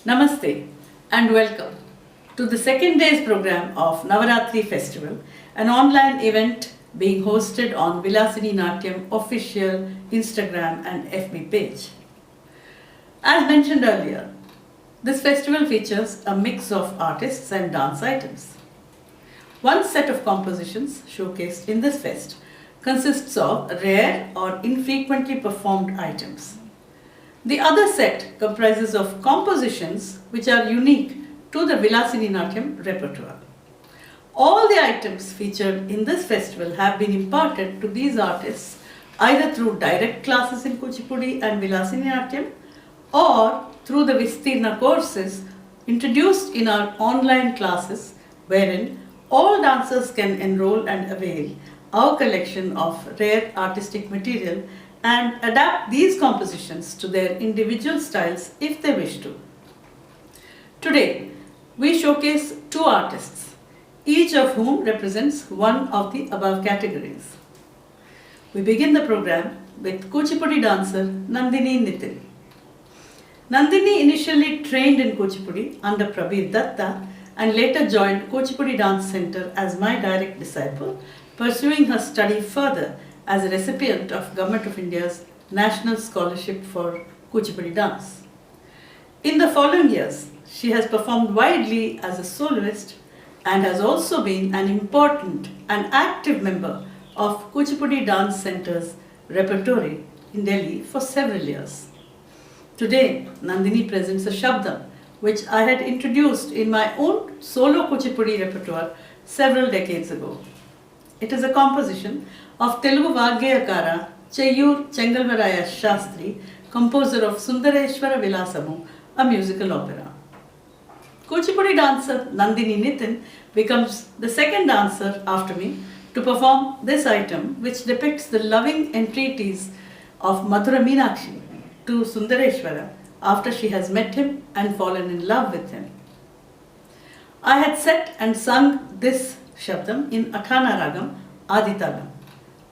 Namaste and welcome to the second day's program of Navaratri Festival, an online event being hosted on Vilasini Natyam official Instagram and FB page. As mentioned earlier, this festival features a mix of artists and dance items. One set of compositions showcased in this fest consists of rare or infrequently performed items. The other set comprises of compositions which are unique to the Vilasini Natyam repertoire. All the items featured in this festival have been imparted to these artists either through direct classes in Kuchipudi and Vilasini Natyam or through the Vistirna courses introduced in our online classes, wherein all dancers can enroll and avail our collection of rare artistic material and adapt these compositions to their individual styles if they wish to. Today, we showcase two artists, each of whom represents one of the above categories. We begin the program with Kuchipudi dancer Nandini Nitin. Nandini initially trained in Kuchipudi under Prabir Datta and later joined Kuchipudi Dance Center as my direct disciple, pursuing her study further as a recipient of Government of India's National Scholarship for Kuchipudi Dance. In the following years, she has performed widely as a soloist and has also been an important and active member of Kuchipudi Dance Center's repertoire in Delhi for several years. Today, Nandini presents a Shabdam which I had introduced in my own solo Kuchipudi repertoire several decades ago. It is a composition of Telugu Vagyakara Cheyyur Chengalvaraya Shastri, composer of Sundareshwara Vilasamu, a musical opera. Kuchipudi dancer Nandini Nitin becomes the second dancer after me to perform this item, which depicts the loving entreaties of Mathura Meenakshi to Sundareshwara after she has met him and fallen in love with him. I had set and sung this Shabdam in Athana Ragam Aditalam,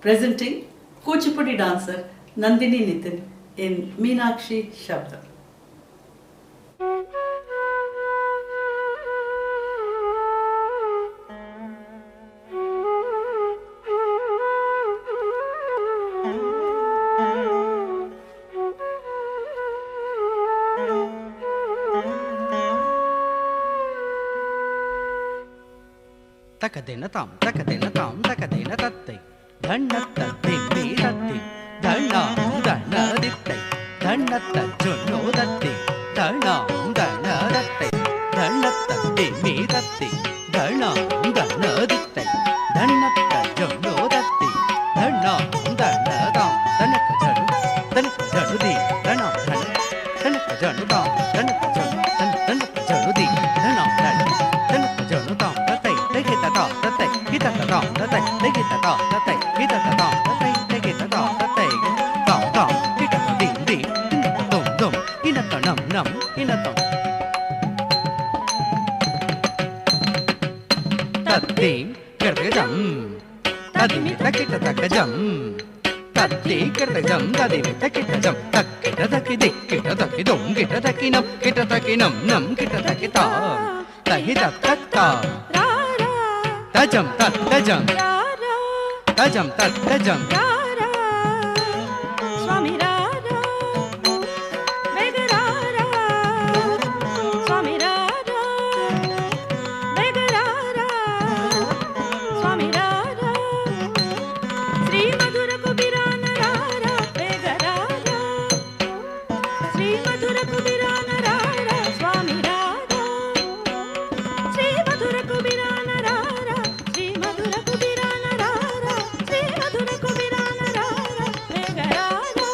presenting Kuchipudi dancer Nandini Nitin in Meenakshi Shabdam. Takadena tam, takadena tattai, dhannatta dimmi datti, dhanna dittai, dhannatta junno datti, dhanna dattai, dhannatta dimmi datti, dhanna dittai, dhannatta junno datti, dhanna tam, dhanaka janu di, dhanaka janu tam, dhanaka janu di, dhanaka janu tam, tajam Swami Radha Mega Radha Swami Radha Mega Radha Swami Radha Sri Madhura Kubirana Radha Mega Radha Sri Madhura Kubirana Radha Swami Radha Sri Madhura Kubirana Radha Sri Madhura Kubirana Radha Sri Madhura Kubirana Radha Mega Radha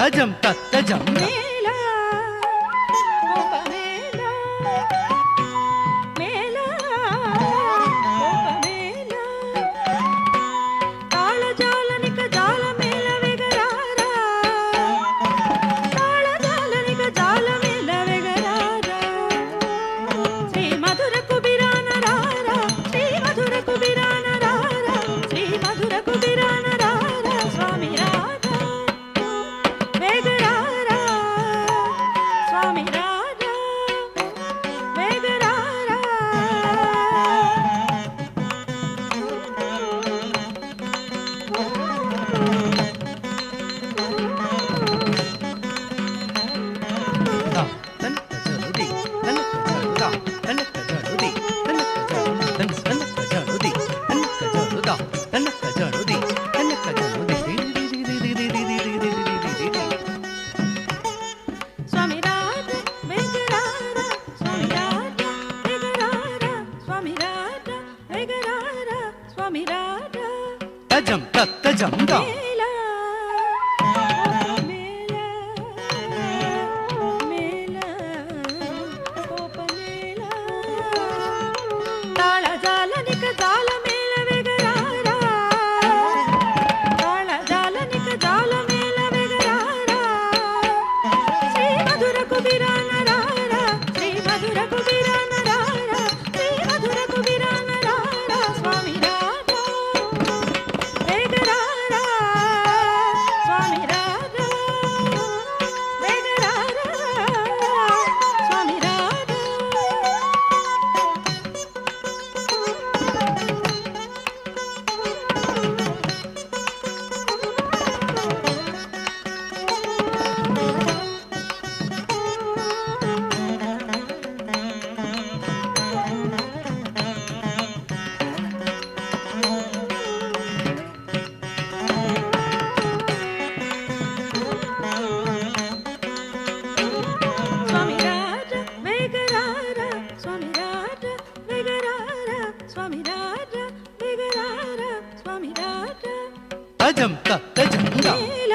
తజం తత్తజం Mela కోప మేళ మేళ కోప మేళ తాళజాలనిక జాల మేళ వెగరారా తాళజాలనిక జాల మేళ వెగరారా శ్రీ మధుర కుబిరాన రారా శ్రీ మధుర కుబిరాన రారా శ్రీ మధుర కుబిరాన రారా స్వామి రారా వెగరారా స్వామి రారా వెగరారా దా తనక జరుది తనక జరుదా తనక జరుది తనక జరుది తనక జరుది తనక జరుదా తనక జరుది తనక జరుది స్వామి రారా వెగరారా స్వామి రారా వెగరారా స్వామి రారా వెగరారా స్వామి రారా తజం తత్తజం దా మేళ మేళ మేళ కోప మేళ తాళజాలనిక జాల మేళ వెగరారా తాళజాలనిక జాల మేళ వెగరారా శ్రీ మధుర కుబిరాన రారా శ్రీ మధుర కుబిరాన రారా శ్రీ మధుర కుబిరాన రారా స్వామి రారా వెగరారా స్వామి రారా వెగరారా స్వామి రారా స్వామి రారా వెగరారా స్వామి రారా వెగరారా స్వామి రారా వెగరారా స్వామి రారా తజం తత్తజం దా మేళ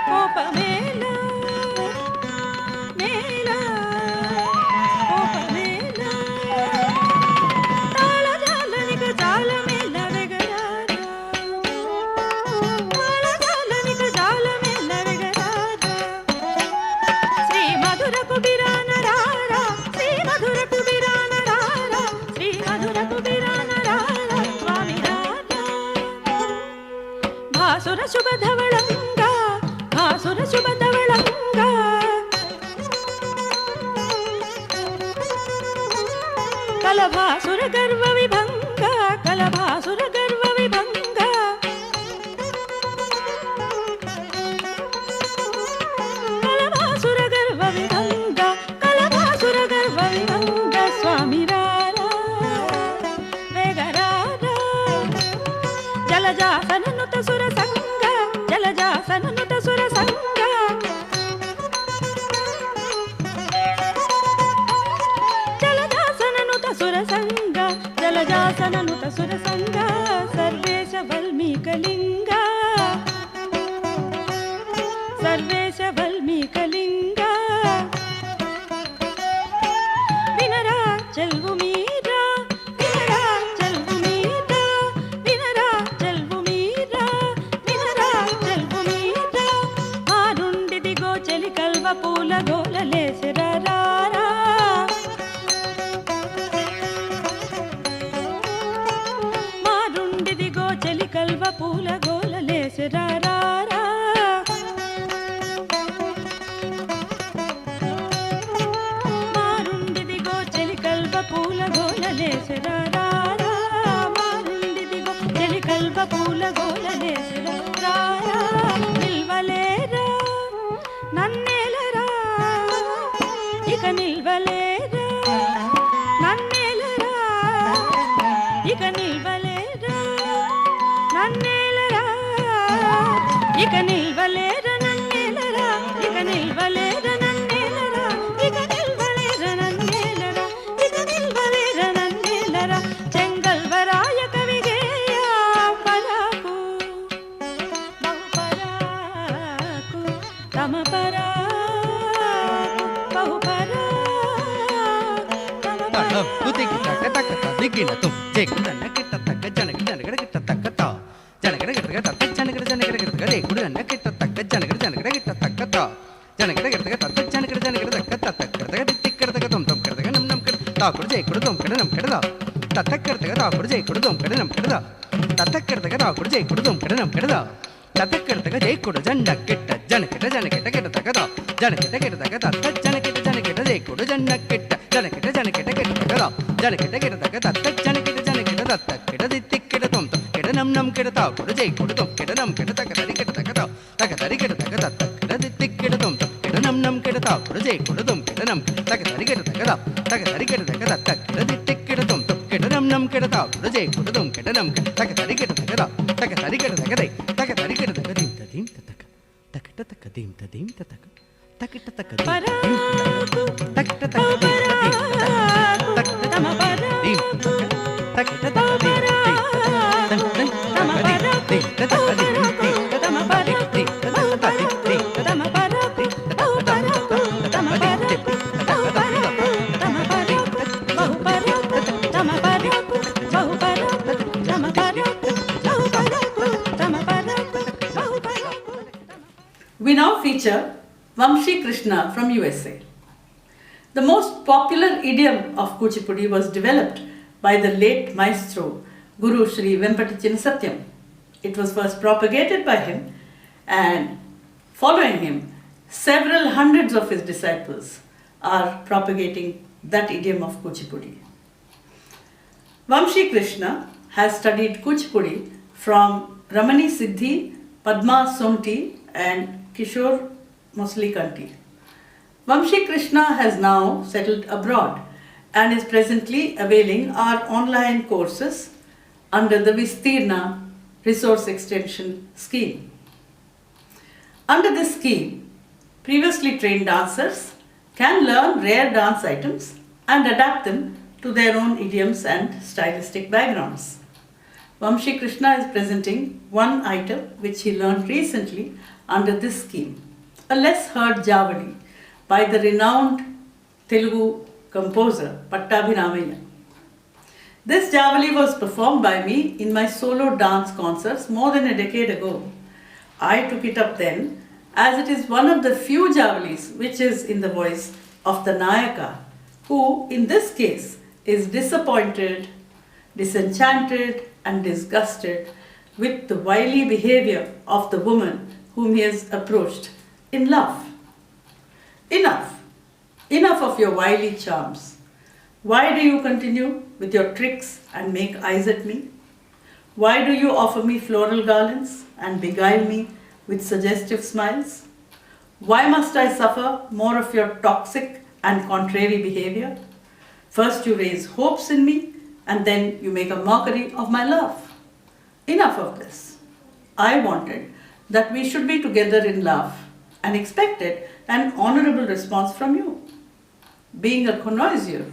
కోప మేళ మేళ కోప మేళ తాళజాలనిక జాల మేళ వెగరారా తాళజాలనిక జాల మేళ వెగరారా శ్రీ మధుర కుబిరాన రారా శ్రీ మధుర కుబిరాన రారా శ్రీ మధుర కుబిరాన రారా స్వామి రారా భాసుర శుభధవళంగా భాసుర శుభధవళంగా కలభాసుర గర్వ విభంగ కలభాసుర గర్వ విభంగ కలభాసుర గర్వ విభంగ కలభాసుర గర్వ విభంగ స్వామి రారా వెగరారా జలజాసననుత సుర సంగ జలజాసననుత సుర సంగ జలజాసననుత సుర సంగ జలజాసననుత సుర సంగ సర్వేశ వల్మీకలింగ సర్వేశ వల్మీకలింగ వినరా చెల్వు మీరా వినరా చెల్వు మీరా వినరా చెల్వు మీరా వినరా చెల్వు మీరా మారుండిదిగో చెలి కల్వ పూల గోలలేసిరారా మారుండిదిగో చెలి కల్వ పూల గోలలేసిరారా మారుండిదిగో చెలి కల్వ పూల గోలలేసిరారా మారుండిదిగో చెలి కల్వ పూల గోలలేసిరారా నిల్వలేరా నన్నేలరా ఇక నిల్వలేరా నన్నేలరా ఇక నిల్వలేరా నన్నేలరా ఇక నిల్వలేరా నన్నేలరా ఇక నిల్వలేరా నన్నేలరా ఇక నిల్వలేరా నన్నేలరా ఇక నిల్వలేరా నన్నేలరా చెంగల్వరాయ కవిగేయ పరాకు బహుపరాకు కిణతుం జేకుడు అన్న కిట్ట తగ్గ జనగడ జనగడ కిట్ట తగ్గత జనగడ గిట్టగ తగ్గ జనగడ జనగడ గిట్టగ రేకుడు అన్న కిట్ట తగ్గ జనగడ జనగడ గిట్ట తగ్గత జనగడ గిట్టగ తగ్గ జనగడ జనగడ తగ్గ తగ్గడ తిక్కడ తగ్గ తుం తుం కడగ నమ్ నమ్ కడ తాకుడు జేకుడు తుం కడ నమ్ కడదా తత్తక్కడ తగ్గ తాకుడు జేకుడు తుం కడ నమ్ కడదా తత్తక్కడ తగ్గ తాకుడు జేకుడు తుం కడ నమ్ కడదా తత్తక్కడ తగ్గ జేకుడు జండ కిట్ట జనకిట జనకిట కిట్ట తగ్గద జనకిట కిట్ట తగ్గ తత్త జనకిట జనకిట జేకుడు జండ కిట్ట జనకిట జనకిట కిట్ట తగ్గద జనకిట కిట్ట తగ్గ తత్త జనకిట జనకిట తత్త కిట తిక్కిట తుం తుం కిట నమ్ నమ్ కిట తాకుడు జేకుడు తుం కిట నమ్ కిట తగ్గ తరి కిట తగ్గద తగ్గ తరి కిట తగ్గ తత్త కిట తిక్కిట తుం తుం కిట నమ్ నమ్ కిట తాకుడు జేకుడు తుం కిట నమ్ తగ్గ తరి కిట తగ్గద తగ్గ తరి కిట తగ్గ తత్త కిట తిక్కిట తుం తుం కిట నమ్ నమ్ కిట తాకుడు జేకుడు తుం కిట నమ్ తగ్గ తరి కిట తగ్గద తగ్గ తరి కిట తగ్గద తగ్గ తరి కిట తగ్గ దిం తదిం తగ్గ తక్కట తక్క దిం తదిం తగ్గ తక్కట తక్క దిం తక్కట తక్క దిం తక్కట తమ దిం తక్కట తక్క దిం We now feature Vamshi Krishna from USA. The most popular idiom of Kuchipudi was developed by the late maestro Guru Sri Vempati Chinnasatyam. It was first propagated by him, and following him, several hundreds of his disciples are propagating that idiom of Kuchipudi. Vamshi Krishna has studied Kuchipudi from Ramani Siddhi, Padma Somti and Kishore Muslikanti. Vamshi Krishna has now settled abroad and is presently availing our online courses under the Vistirna Resource Extension Scheme. Under this scheme, previously trained dancers can learn rare dance items and adapt them to their own idioms and stylistic backgrounds. Vamshi Krishna is presenting one item which he learned recently under this scheme, a less heard Javali by the renowned Telugu composer Pattabhiramayya. This Javali was performed by me in my solo dance concerts more than a decade ago. I took it up then as it is one of the few Javalis which is in the voice of the Nayaka, who in this case is disappointed, disenchanted and disgusted with the wily behavior of the woman whom he has approached in love. Enough! Enough of your wily charms. Why do you continue with your tricks and make eyes at me? Why do you offer me floral garlands and beguile me with suggestive smiles? Why must I suffer more of your toxic and contrary behavior? First you raise hopes in me and then you make a mockery of my love. Enough of this. I wanted that we should be together in love and expected an honorable response from you. Being a connoisseur,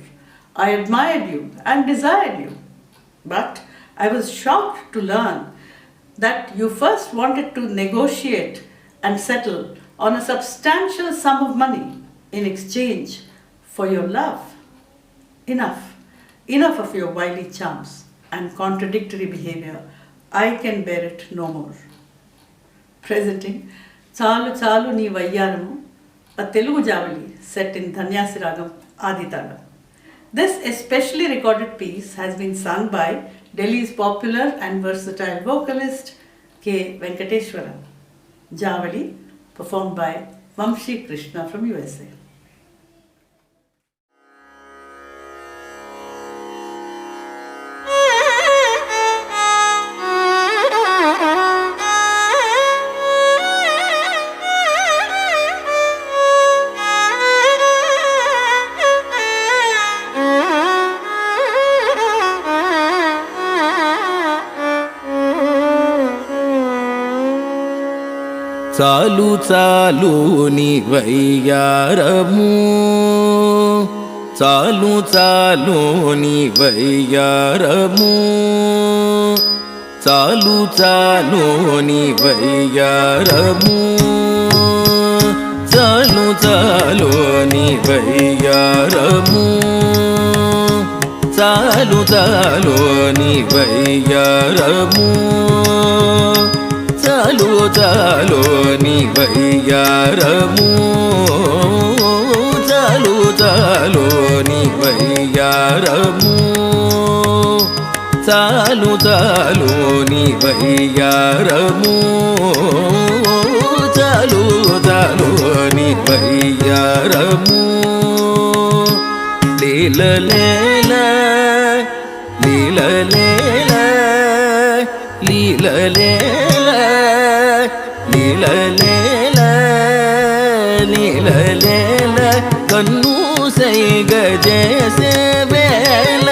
I admired you and desired you. But I was shocked to learn that you first wanted to negotiate and settle on a substantial sum of money in exchange for your love. Enough. Enough of your wily charms and contradictory behavior. I can bear it no more. Presenting Chalu Chalu Ni Vayyaramu, a Telugu Javali set in Dhanyasi Ragam Aditagam. This especially recorded piece has been sung by Delhi's popular and versatile vocalist K. Venkateshwaran. Javali performed by Vamshi Krishna from USA. చాలు చాలు నీ వయ్యారము, చాలు చాలు నీ వయ్యారము, చాలు చాలు నీ వయ్యారము, చాలు చాలు నీ వయ్యారము, చాలు చాలు నీ వయ్యారము చాలు చాలు నీ వయ్యారము చాలు చాలు నీ వయ్యారము చాలు చాలు నీ వయ్యారము చాలు చాలు నీ వయ్యారము లీల లీల లీల లీల లీల లీల లీల లీల లీల లీల కన్ను సైగ చేసే వేళ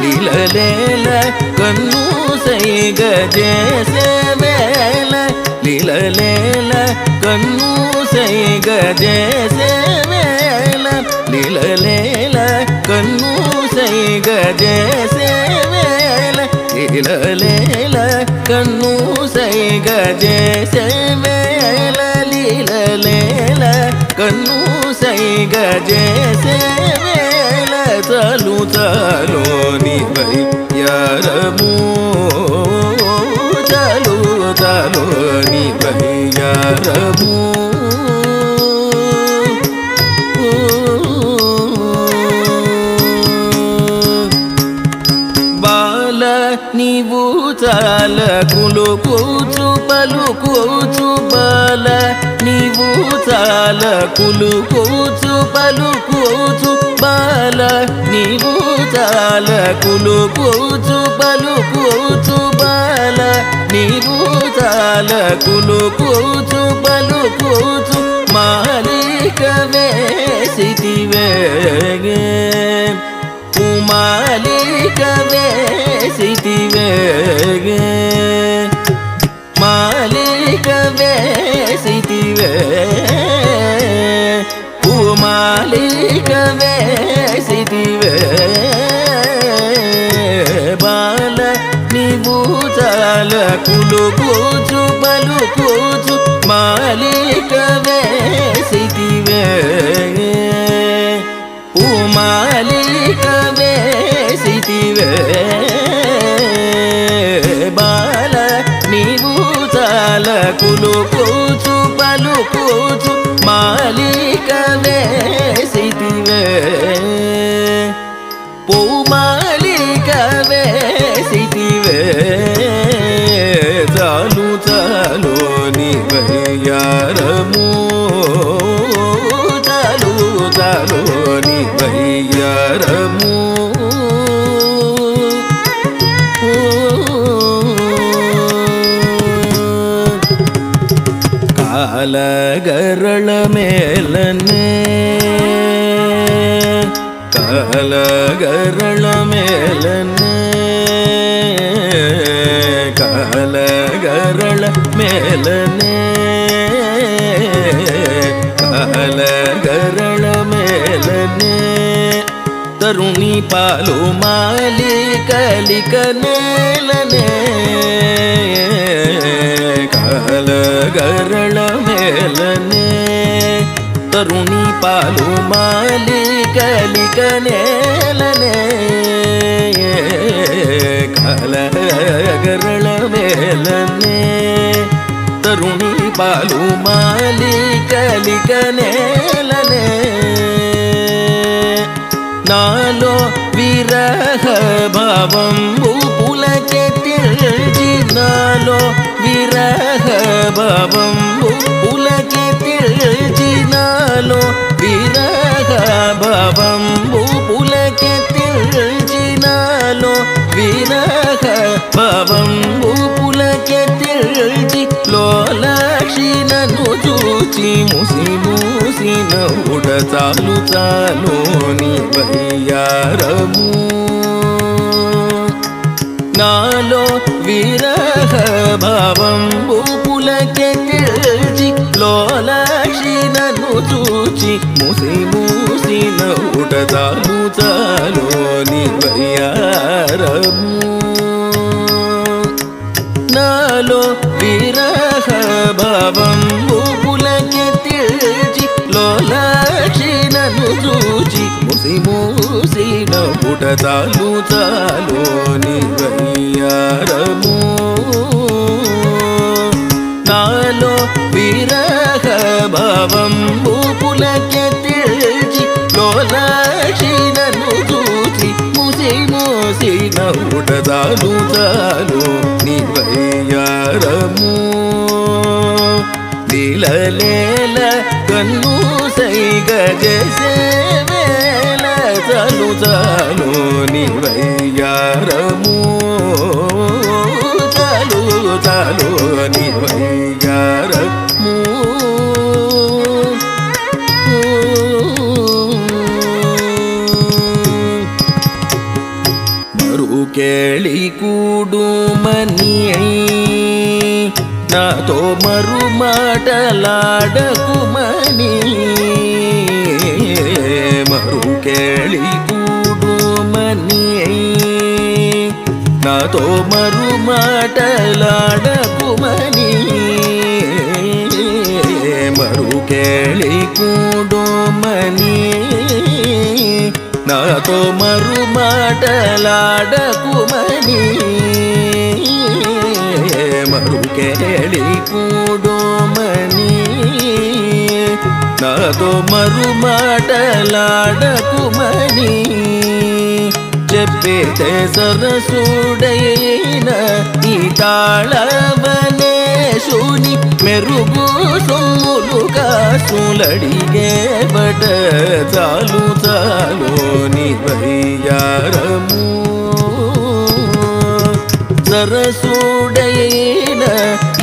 లీల లీల కన్ను సైగ చేసే వేళ లీల లీల కన్ను సైగ చేసే వేళ లీల లీల కన్ను సైగ చేసే వేళ లీల లీల కన్ను సైగ చేసే వేళ లీల లీల కన్ను సైగ చేసే వేళ చాలు చాలు నీ వయ్యారము చాలు చాలు నీ వయ్యారము బాల నీవు చాల కులుకూచు పలుకూచు బాల నీవు చాల కులుకూచు పలుకూచు బాల నీవు చాల కులుకూచు పలుకూచు బాల నీవు చాల కులుకూచు పలుకూచు మాలిక వేసితివే మాలిక వేసితివే మాలిక వేసితివే మాలిక వేసితివే బాల నీవు చాల కులుకూచు పలుకూచు మాలిక వేసితివే మాలిక వేసితివే బాల నీవు చాల కులుకూచు పలుకూచు మాలిక వేసితివే మాలిక వేసితివే చాలు చాలు నీ వయ్యారము చాలు చాలు నీ వయ్యారము కాలగరళ మేలనే కాలగరళ మేలనే కాలగరళ మేలనే కాలగరళ మేలనే తరుణి పాలు మాలికలిక నేలనే కాలగరళ మేలనే తరుణి పాలు మాలికలిక నేలనే కాలగరళ మేలనే తరుణి పాలు మాలికలిక నేలనే నాలో విరహ భావం పులకెత్తిల్చి నాలో విరహ భావం పులకెత్తిల్చి నాలో విరహ భావం పులకెత్తిల్చి నాలో విరహ భావం పులకెత్తిల్చి లోలాక్షి నన్ను చూచి ముసి మూసి నవ్వుట చాలు చాలు నీ వయ్యారము నాలో విరహ భావం పులకెత్తిల్చి లోలాక్షి నన్ను చూచి ముసి మూసి నవ్వుట చాలు చాలు నీ వయ్యారము నాలో విరహ భావం పులకెత్తిల్చి లోలాక్షి నన్ను చూచి మూసి మూసి నవ్వుట చాలు చాలు నీ వయ్యారము నాలో విరహ భావం పులకెత్తిల్చి లోలాక్షినను చూచి మూసి మూసి నవ్వుట చాలు చాలు నీ వయ్యారము లీలలేల కన్ను సైగ చేసే వేళ చాలు చాలు నీ వయ్యారము చాలు చాలు నీ వయ్యారము మరుకేళి కూడుమని నాతో మరు మాటలాడకుమని మరుకేళి కూడుమని నాతో మరు మాటలాడకుమని మరుకేళి కూడుమని నాతో మరు మాటలాడకుమని మరుకేళి కూడుమని నాతో మరు మాటలాడకుమని చెప్పేతే సరసుడైన ఈ తాళవనేశుని మెరుగు సొమ్ములు కాసులడిగే బట చాలు చాలు నీ వయ్యారము సరసుడైన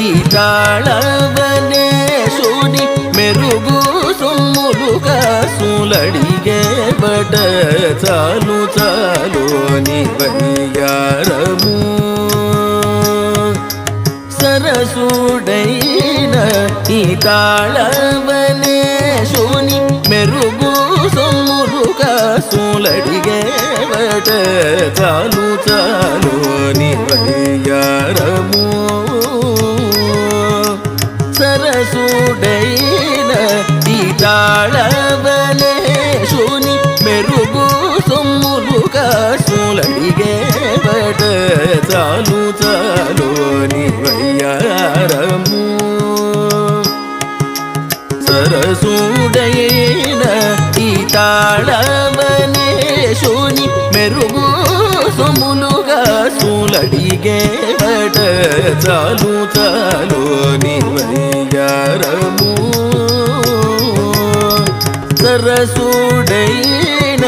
ఈ తాళవనేశుని మెరుగు సొమ్ములు కాసులడిగే బట చాలు చాలు నీ వయ్యారము సరసుడైన ఈ తాళవనేశుని మెరుగు సొమ్ములు కాసులడిగే బట చాలు చాలు నీ వయ్యారము సరసుడైన ఈ తాళవనేశుని మెరుగు సొమ్ములు కాసులడిగే బట చాలు చాలు నీ వయ్యారము సరసుడైన ఈ తాళవనేశుని మెరుగు సొమ్ములు కాసులడిగే బట చాలు చాలు నీ వయ్యారము సరసుడైన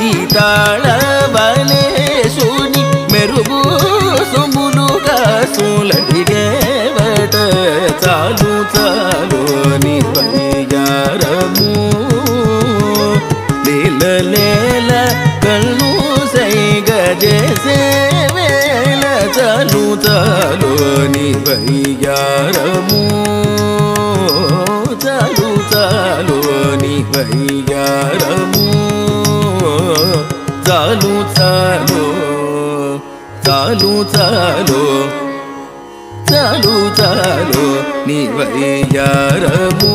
ఈ తాళవనేశుని మెరుగు సొమ్ములు కాసులడిగే బట చాలు చాలు నీ వయ్యారము లీలలేల కన్ను సైగ చేసే వేళ చాలు చాలు నీ వయ్యారము చాలు చాలు నీ వయ్యారము చాలు చాలు చాలు చాలు చాలు చాలు నీ వయ్యారము